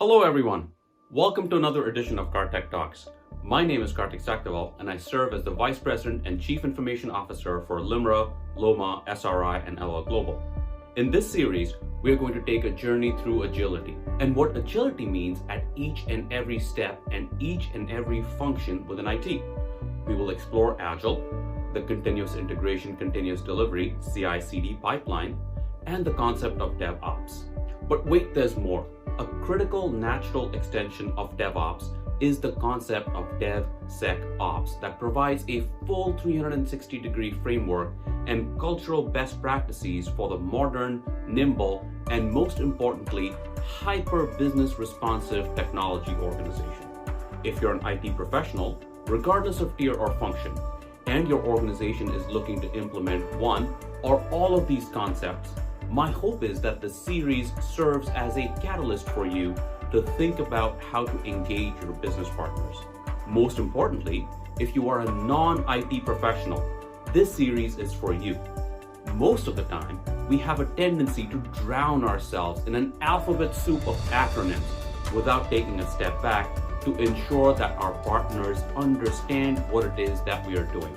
Hello everyone, welcome to another edition of karTECH Talks. My name is Kartik Sakthivel and I serve as the Vice President and Chief Information Officer for LIMRA, LOMA, SRI and LL Global. In this series, we are going to take a journey through agility and what agility means at each and every step and each and every function within IT. We will explore Agile, the continuous integration, continuous delivery, CI/CD pipeline, and the concept of DevOps. But wait, there's more. A critical natural extension of DevOps is the concept of DevSecOps that provides a full 360-degree framework and cultural best practices for the modern, nimble, and most importantly, hyper-business responsive technology organization. If you're an IT professional, regardless of tier or function, and your organization is looking to implement one or all of these concepts, my hope is that this series serves as a catalyst for you to think about how to engage your business partners. Most importantly, if you are a non-IT professional, this series is for you. Most of the time, we have a tendency to drown ourselves in an alphabet soup of acronyms without taking a step back to ensure that our partners understand what it is that we are doing.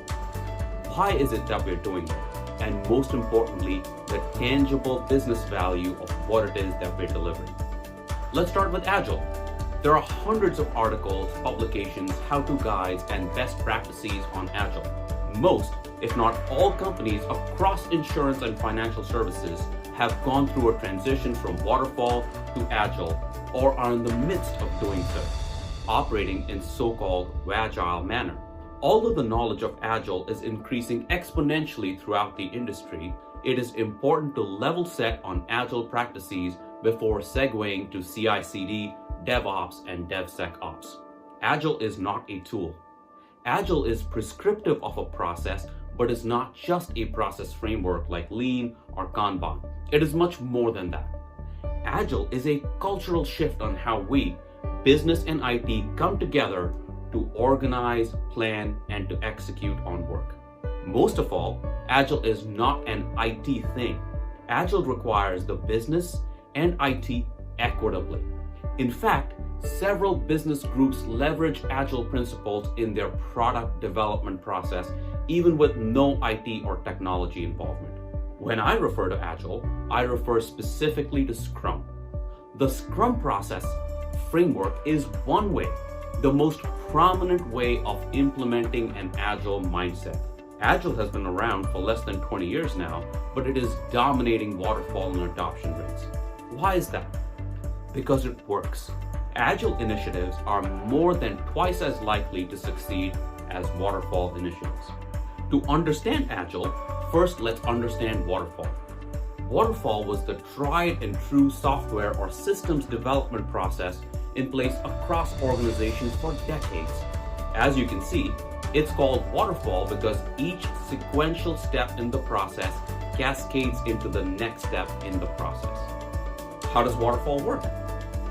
Why is it that we're doing it? And most importantly, the tangible business value of what it is that we're delivering. Let's start with Agile. There are hundreds of articles, publications, how-to guides, and best practices on Agile. Most, if not all companies across insurance and financial services have gone through a transition from Waterfall to Agile or are in the midst of doing so, operating in so-called Agile manner. Although the knowledge of Agile is increasing exponentially throughout the industry, it is important to level set on Agile practices before segueing to CI/CD, DevOps, and DevSecOps. Agile is not a tool. Agile is prescriptive of a process, but is not just a process framework like Lean or Kanban. It is much more than that. Agile is a cultural shift on how we, business and IT, come together to organize, plan, and to execute on work. Most of all, Agile is not an IT thing. Agile requires the business and IT equitably. In fact, several business groups leverage Agile principles in their product development process, even with no IT or technology involvement. When I refer to Agile, I refer specifically to Scrum. The Scrum process framework is one way, the most prominent way of implementing an Agile mindset. Agile has been around for less than 20 years now, but it is dominating Waterfall and adoption rates. Why is that? Because it works. Agile initiatives are more than twice as likely to succeed as Waterfall initiatives. To understand Agile, first let's understand Waterfall. Waterfall was the tried and true software or systems development process in place across organizations for decades. As you can see, it's called Waterfall because each sequential step in the process cascades into the next step in the process. How does Waterfall work?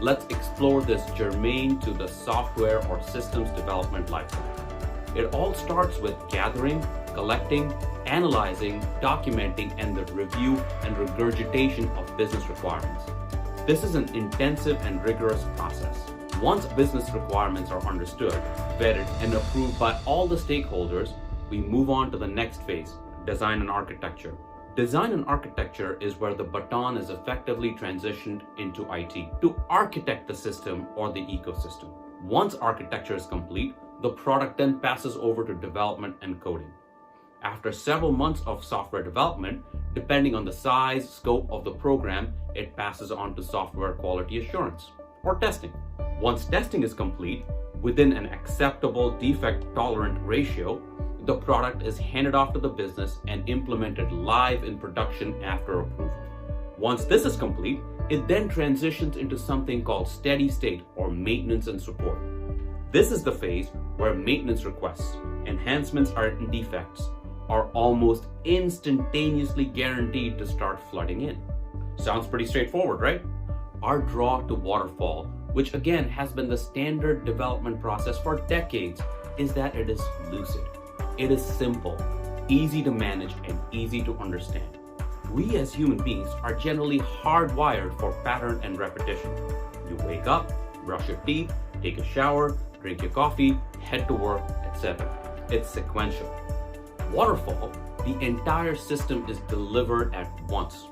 Let's explore this germane to the software or systems development lifecycle. It all starts with gathering, collecting, analyzing, documenting, and the review and regurgitation of business requirements. This is an intensive and rigorous process. Once business requirements are understood, vetted, and approved by all the stakeholders, we move on to the next phase, design and architecture. Design and architecture is where the baton is effectively transitioned into IT to architect the system or the ecosystem. Once architecture is complete, the product then passes over to development and coding. After several months of software development, depending on the size, scope of the program, it passes on to software quality assurance or testing. Once testing is complete, within an acceptable defect-tolerant ratio, the product is handed off to the business and implemented live in production after approval. Once this is complete, it then transitions into something called steady state or maintenance and support. This is the phase where maintenance requests, enhancements, or defects are almost instantaneously guaranteed to start flooding in. Sounds pretty straightforward, right? Our draw to Waterfall, which again has been the standard development process for decades, is that it is lucid. It is simple, easy to manage, and easy to understand. We as human beings are generally hardwired for pattern and repetition. You wake up, brush your teeth, take a shower, drink your coffee, head to work, etc. It's sequential. Waterfall, the entire system is delivered at once.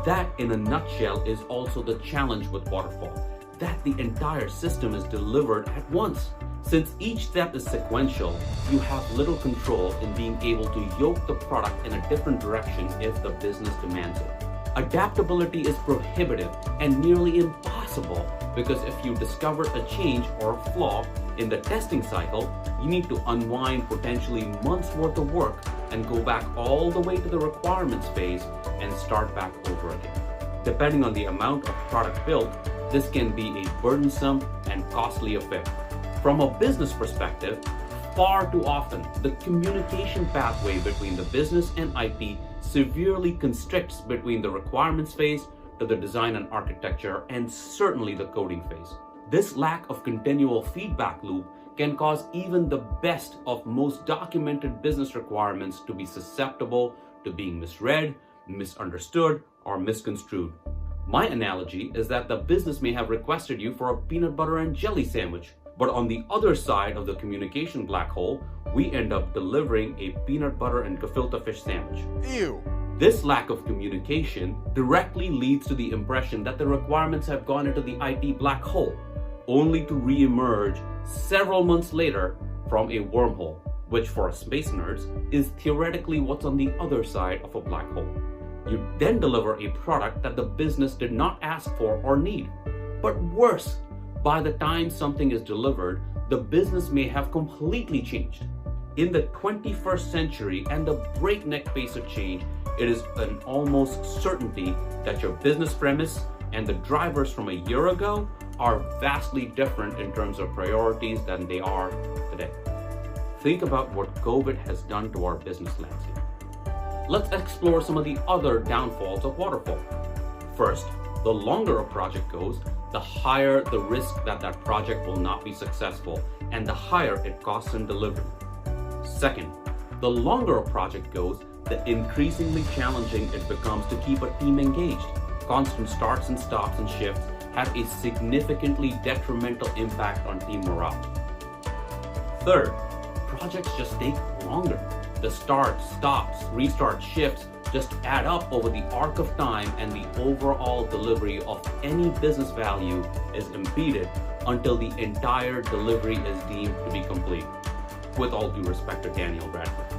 That, in a nutshell, is also the challenge with Waterfall, that the entire system is delivered at once. Since each step is sequential, you have little control in being able to yoke the product in a different direction if the business demands it. Adaptability is prohibitive and nearly impossible because if you discover a change or a flaw in the testing cycle, you need to unwind potentially months worth of work and go back all the way to the requirements phase and start back over again. Depending on the amount of product built, this can be a burdensome and costly affair. From a business perspective, far too often, the communication pathway between the business and IT severely constricts between the requirements phase to the design and architecture and certainly the coding phase. This lack of continual feedback loop can cause even the best of most documented business requirements to be susceptible to being misread, misunderstood, or misconstrued. My analogy is that the business may have requested you for a peanut butter and jelly sandwich, but on the other side of the communication black hole, we end up delivering a peanut butter and gefilte fish sandwich. Ew. This lack of communication directly leads to the impression that the requirements have gone into the IT black hole, only to re-emerge several months later from a wormhole, which for us space nerds is theoretically what's on the other side of a black hole. You then deliver a product that the business did not ask for or need. But worse, by the time something is delivered, the business may have completely changed. In the 21st century and the breakneck pace of change, it is an almost certainty that your business premise and the drivers from a year ago are vastly different in terms of priorities than they are today. Think about what COVID has done to our business landscape. Let's explore some of the other downfalls of Waterfall. First, the longer a project goes, the higher the risk that that project will not be successful and the higher it costs in delivery. Second, the longer a project goes, the increasingly challenging it becomes to keep a team engaged. Constant starts and stops and shifts have a significantly detrimental impact on team morale. Third, projects just take longer. The starts, stops, restarts, shifts just add up over the arc of time, and the overall delivery of any business value is impeded until the entire delivery is deemed to be complete. With all due respect to Daniel Radcliffe.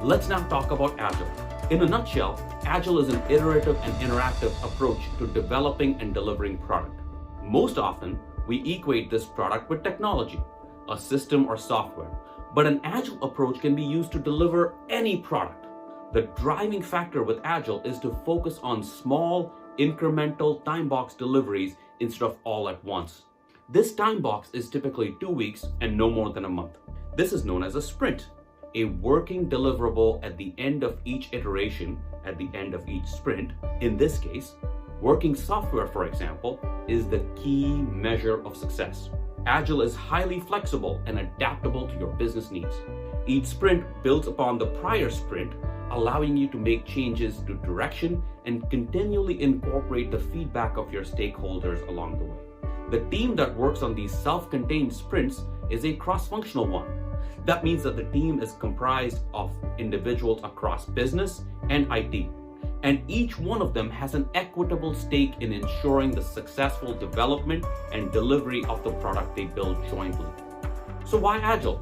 Let's now talk about Agile. In a nutshell, Agile is an iterative and interactive approach to developing and delivering product. Most often, we equate this product with technology, a system or software, but an Agile approach can be used to deliver any product. The driving factor with Agile is to focus on small, incremental time box deliveries instead of all at once. This time box is typically 2 weeks and no more than a month. This is known as a sprint, a working deliverable at the end of each iteration, at the end of each sprint. In this case, working software, for example, is the key measure of success. Agile is highly flexible and adaptable to your business needs. Each sprint builds upon the prior sprint, allowing you to make changes to direction and continually incorporate the feedback of your stakeholders along the way. The team that works on these self-contained sprints is a cross-functional one. That means that the team is comprised of individuals across business and IT, and each one of them has an equitable stake in ensuring the successful development and delivery of the product they build jointly. So why Agile?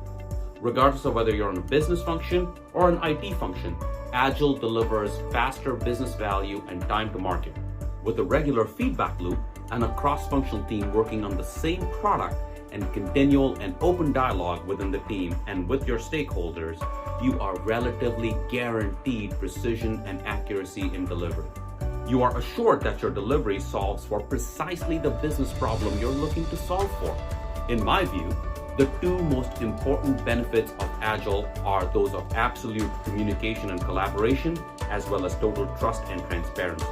Regardless of whether you're in a business function or an IT function, Agile delivers faster business value and time to market. With a regular feedback loop and a cross-functional team working on the same product and continual and open dialogue within the team and with your stakeholders, you are relatively guaranteed precision and accuracy in delivery. You are assured that your delivery solves for precisely the business problem you're looking to solve for. In my view, the two most important benefits of Agile are those of absolute communication and collaboration, as well as total trust and transparency.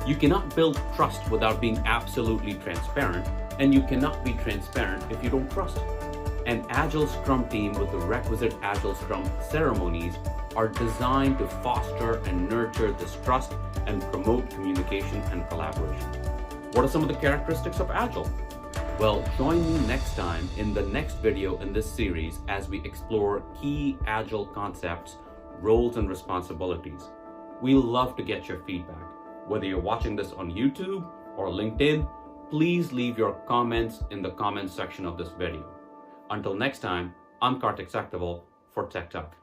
You cannot build trust without being absolutely transparent, and you cannot be transparent if you don't trust. An Agile Scrum team with the requisite Agile Scrum ceremonies are designed to foster and nurture this trust and promote communication and collaboration. What are some of the characteristics of Agile? Well, join me next time in the next video in this series as we explore key Agile concepts, roles, and responsibilities. We love to get your feedback. Whether you're watching this on YouTube or LinkedIn, please leave your comments in the comments section of this video. Until next time, I'm Kartik Sakthivel for Tech Talk.